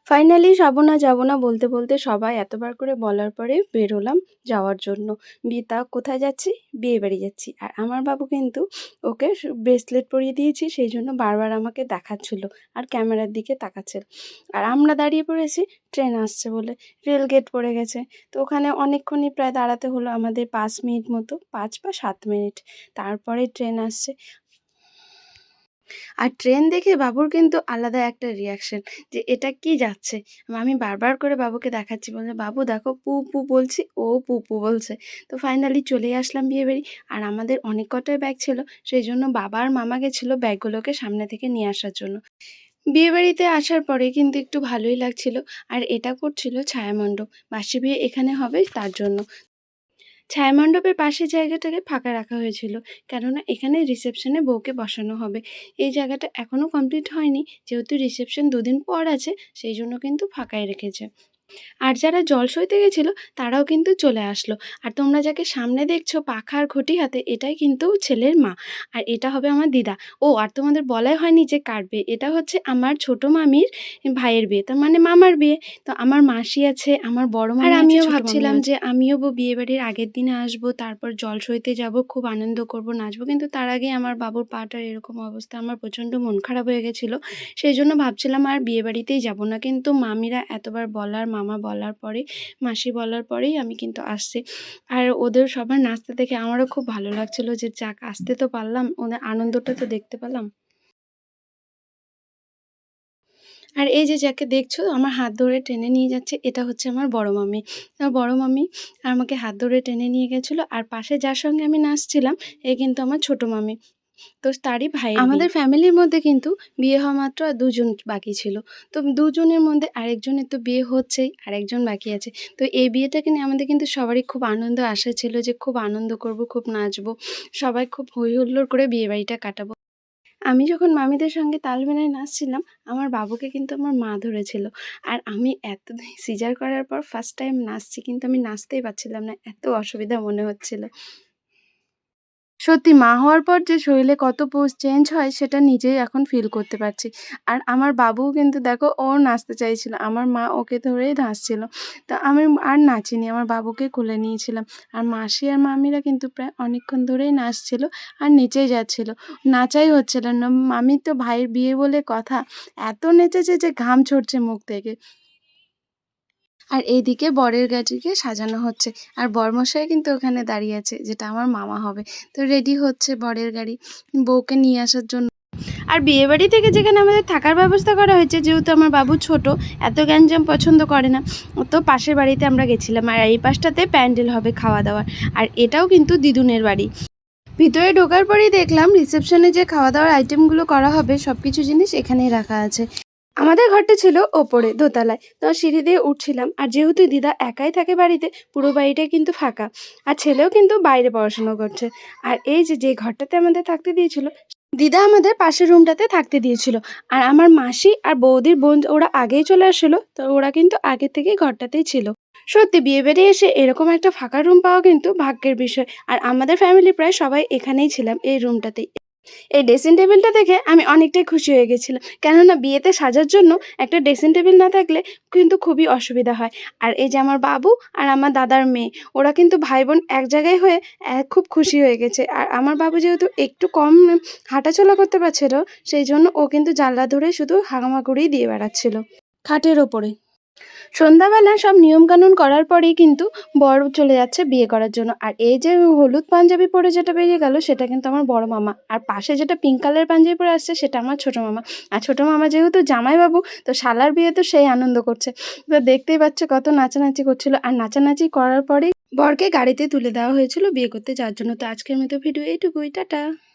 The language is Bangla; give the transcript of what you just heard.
ফাইনালি যাবো না বলতে, বলতে সবাই এতবার করে বলার পরে বেরোলাম যাওয়ার জন্য। তা কোথায় যাচ্ছি? বিয়েবাড়ি যাচ্ছি। আর আমার বাবু কিন্তু ওকে ব্রেসলেট পরিয়ে দিয়েছি সেইজন্য বারবার আমাকে দেখাচ্ছিল আর ক্যামেরার দিকে তাকাচ্ছিল। আর আমরা দাঁড়িয়ে পড়েছি ট্রেন আসছে বলে। রেলগেট পড়ে গেছে। তো ওখানে অনেকক্ষণই প্রায় দাঁড়াতে হলো আমাদের ৫ মিনিট মতো, ৫ বা ৭ মিনিট। তারপরে ট্রেন আসছে। আর ট্রেন দেখে বাবুর কিন্তু আলাদা একটা রিঅ্যাকশন যে এটা কি যাচ্ছে। আমি বারবার করে বাবুকে দেখাচ্ছি, বলছে, "বাবু দেখো পু, পু বলছি, ও পু, পু বলছে।" তো ফাইনালি চলেই আসলাম বিয়েবাড়ি। আর আমাদের অনেক কটাই ব্যাগ ছিল, সেইজন্য বাবা আর মামা গেছিল ব্যাগগুলোকে সামনে থেকে নিয়ে আসার জন্য। বিয়েবাড়িতে আসার পরে কিন্তু একটু ভালোই লাগছিল। আর এটা করছিল ছায়ামণ্ডপ। বাসি বিয়ে এখানে হবে তার জন্য। ছায়ামণ্ডপের পাশের জায়গাটাকে ফাঁকা রাখা হয়েছিল, কেননা এখানে রিসেপশনে বউকে বসানো হবে। এই জায়গাটা এখনও কমপ্লিট হয়নি, যেহেতু রিসেপশন ২ দিন পর আছে, সেই জন্য কিন্তু ফাঁকাই রেখেছে। আর যারা জল সইতে গেছিলো তারাও কিন্তু চলে আসলো। আর তোমরা যাকে সামনে দেখছো পাখা আর ঘটি হাতে, এটাই কিন্তু ছেলের মা। আর এটা হবে আমার দিদা। ও আর তোমাদের বলাই হয়নি যে কার বিয়ে। এটা হচ্ছে আমার ছোট মামির ভাইয়ের বিয়ে, তার মানে মামার বিয়ে। তো আমার মাসি আছে, আমার বড় মামি আছে, আমিও ভাবছিলাম যে আমিও বিয়েবাড়ির আগের দিনে আসবো, তারপর জল সইতে যাবো, খুব আনন্দ করবো, নাচবো। কিন্তু তার আগে আমার বাবুর পাটার এরকম অবস্থা, আমার প্রচণ্ড মন খারাপ হয়ে গেছিলো। সেই জন্য ভাবছিলাম আর বিয়েবাড়িতেই যাবো না। কিন্তু মামিরা এতবার বলার, মামা বলার পরে, মাসি বলার পরেই আমি কিন্তু আসছি। আর ওদের সবার নাচতে দেখে আমারও খুব ভালো লাগছিলো যে যাক আসতে তো পারলাম, ওদের আনন্দটা তো দেখতে পেলাম। আর এই যে যাকে দেখছো আমার হাত ধরে টেনে নিয়ে যাচ্ছে, এটা হচ্ছে আমার বড় মামি। বড় মামি আমাকে হাত ধরে টেনে নিয়ে গেছিলো। আর পাশে যার সঙ্গে আমি নাচছিলাম, এ কিন্তু আমার ছোট মামি। তো তারই ভাইয়ের বিয়ে। আমাদের ফ্যামিলির মধ্যে কিন্তু বিয়ে হওয়া মাত্র আর ২ জন বাকি ছিল। তো ২ জনের মধ্যে আরেকজনের তো বিয়ে হচ্ছেই, আরেকজন বাকি আছে। তো এই বিয়েটাকে নিয়ে আমাদের কিন্তু সবারই খুব আনন্দ, আশা ছিল যে খুব আনন্দ করব, খুব নাচবো। সবাই খুব হৈ হুল্লোড় করে বিয়েবাড়িটা কাটাবো। আমি যখন মামিদের সঙ্গে তাল মেলায় নাচছিলাম, আমার বাবুকে কিন্তু আমার মা ধরেছিল। আর আমি এতদিন সিজার করার পর ফার্স্ট টাইম নাচছি, কিন্তু আমি নাচতেই পারছিলাম না। এত অসুবিধা মনে হচ্ছিল। সত্যি মা হওয়ার পর যে শরীরে কত চেঞ্জ হয় সেটা নিজেই এখন ফিল করতে পারছি। আর আমার বাবুও কিন্তু দেখো ও নাচতে চাইছিল। আমার মা ওকে ধরেই নাচছিল। তো আমি আর নাচিনি, আমার বাবুকে কোলে নিয়েছিলাম। আর মাসি আর মামিরা কিন্তু প্রায় অনেকক্ষণ ধরেই নাচছিল আর নেচেই যাচ্ছিল। নাচাই হচ্ছিল না। মামির তো ভাইয়ের বিয়ে বলে কথা। এত নেচেছে যে ঘাম ঝরছে মুখ থেকে। আর এইদিকে বরের গাড়িকে সাজানো হচ্ছে। আর বরমশাই কিন্তু ওখানে দাঁড়িয়ে আছে, যেটা আমার মামা হবে। তো রেডি হচ্ছে বরের গাড়ি বউকে নিয়ে আসার জন্য। আর বিয়েবাড়ি থেকে যেখানে আমাদের থাকার ব্যবস্থা করা হয়েছে, যেহেতু আমার বাবু ছোট, এত গ্যাঞ্জাম পছন্দ করে না, তো পাশের বাড়িতে আমরা গেছিলাম। আর এই পাশটাতে প্যান্ডেল হবে খাওয়া দাওয়ার। আর এটাও কিন্তু দিদুনের বাড়ি। ভিতরে ঢোকার পরেই দেখলাম রিসেপশনে যে খাওয়া দাওয়ার আইটেমগুলো করা হবে সব কিছু জিনিস এখানেই রাখা আছে। আমাদের ঘরটা ছিল ওপরে দোতলায়, তো সিঁড়ি দিয়ে উঠছিলাম। আর যেহেতু দিদা একাই থাকে বাড়িতে, পুরো বাড়িটাই কিন্তু ফাঁকা। আর ছেলেও কিন্তু বাইরে পড়াশুনো করছে। আর এই যে ঘরটাতে আমাদের থাকতে দিয়েছিল, দিদা আমাদের পাশের রুমটাতে থাকতে দিয়েছিল। আর আমার মাসি আর বৌদির বোন ওরা আগেই চলে আসছিলো, তো ওরা কিন্তু আগে থেকেই ঘরটাতেই ছিল। সত্যি বিয়েবাড়ি এসে এরকম একটা ফাঁকা রুম পাওয়া কিন্তু ভাগ্যের বিষয়। আর আমাদের ফ্যামিলি প্রায় সবাই এখানেই ছিলাম, এই রুমটাতেই। এই ড্রেসিং টেবিলটা দেখে আমি অনেকটাই খুশি হয়ে গেছিলাম, কেননা বিয়েতে সাজার জন্য একটা ড্রেসিং টেবিল না থাকলে কিন্তু খুবই অসুবিধা হয়। আর এই যে আমার বাবু আর আমার দাদার মেয়ে, ওরা কিন্তু ভাই বোন এক জায়গায় হয়ে খুব খুশি হয়ে গেছে। আর আমার বাবু যেহেতু একটু কম হাঁটাচলা করতে পারছিল, সেই জন্য ও কিন্তু জানলা ধরে শুধু হামাগুড়ি দিয়ে বেড়াচ্ছিল খাটের ওপরে। সন্ধ্যাবেলা সব নিয়মকানুন করার পরেই কিন্তু বর চলে যাচ্ছে বিয়ে করার জন্য। আর এই যে হলুদ পাঞ্জাবি পরে যেটা বেরিয়ে গেল, সেটা কিন্তু আমার বড় মামা। আর পাশে যেটা পিঙ্ক কালারের পাঞ্জাবি পরে আসছে, সেটা আমার ছোট মামা। আর ছোট মামা যেহেতু জামাইবাবু, তো শালার বিয়ে তো সেই আনন্দ করছে। তো দেখতেই পাচ্ছ কত নাচানাচি করছিল। আর নাচানাচি করার পরেই বরকে গাড়িতে তুলে দেওয়া হয়েছিল বিয়ে করতে যাওয়ার জন্য। তো আজকের মতো ভিডিও এইটুকুই, টাটা।